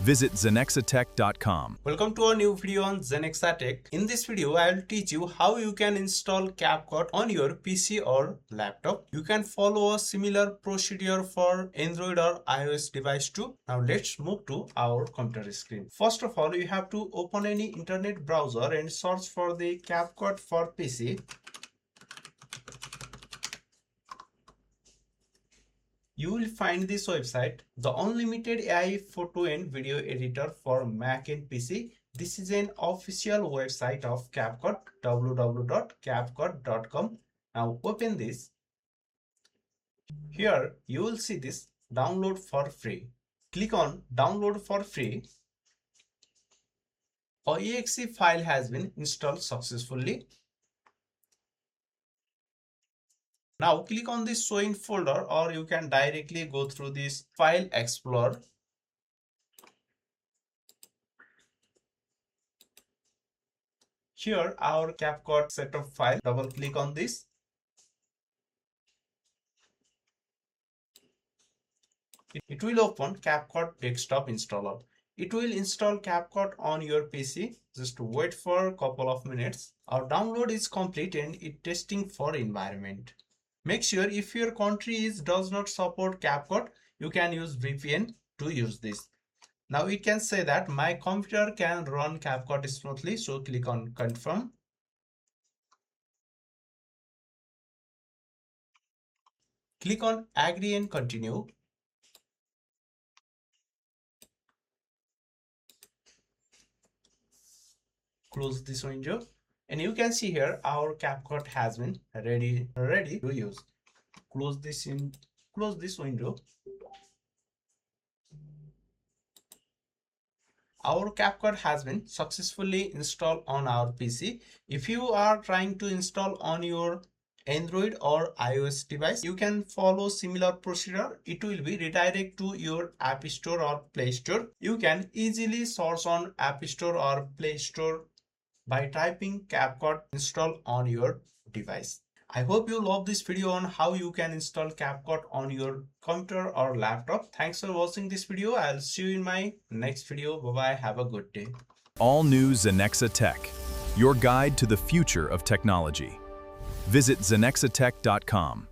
Visit zenexatech.com. Welcome to a new video on Zenexatech. In this video, I will teach you how you can install CapCut on your PC or laptop. You can follow a similar procedure for Android or iOS device too. Now let's move to our computer screen. First of all, you have to open any internet browser and search for the CapCut for PC. You will find this website, the Unlimited AI Photo and Video Editor for Mac and PC. This is an official website of CapCut, www.capcut.com. Now open this. Here you will see this download for free. Click on download for free. A exe file has been installed successfully. Now click on this show in folder, or you can directly go through this file explorer. Here our CapCut setup file, double click on this. It will open CapCut desktop installer. It will install CapCut on your PC. Just wait for a couple of minutes. Our download is complete and it's testing for environment. Make sure if your country does not support CapCut, you can use VPN to use this. Now it can say that my computer can run CapCut smoothly, so click on confirm. Click on agree and continue. Close this window. And you can see here our CapCut has been ready to use. Close this window. Our CapCut has been successfully installed on our PC. If you are trying to install on your Android or iOS device, you can follow similar procedure. It will be redirect to your App Store or Play Store. You can easily search on App Store or Play Store by typing CapCut install on your device. I hope you love this video on how you can install CapCut on your computer or laptop. Thanks for watching this video. I'll see you in my next video. Bye-bye. Have a good day. All new Zenexatech, your guide to the future of technology. Visit zenexatech.com.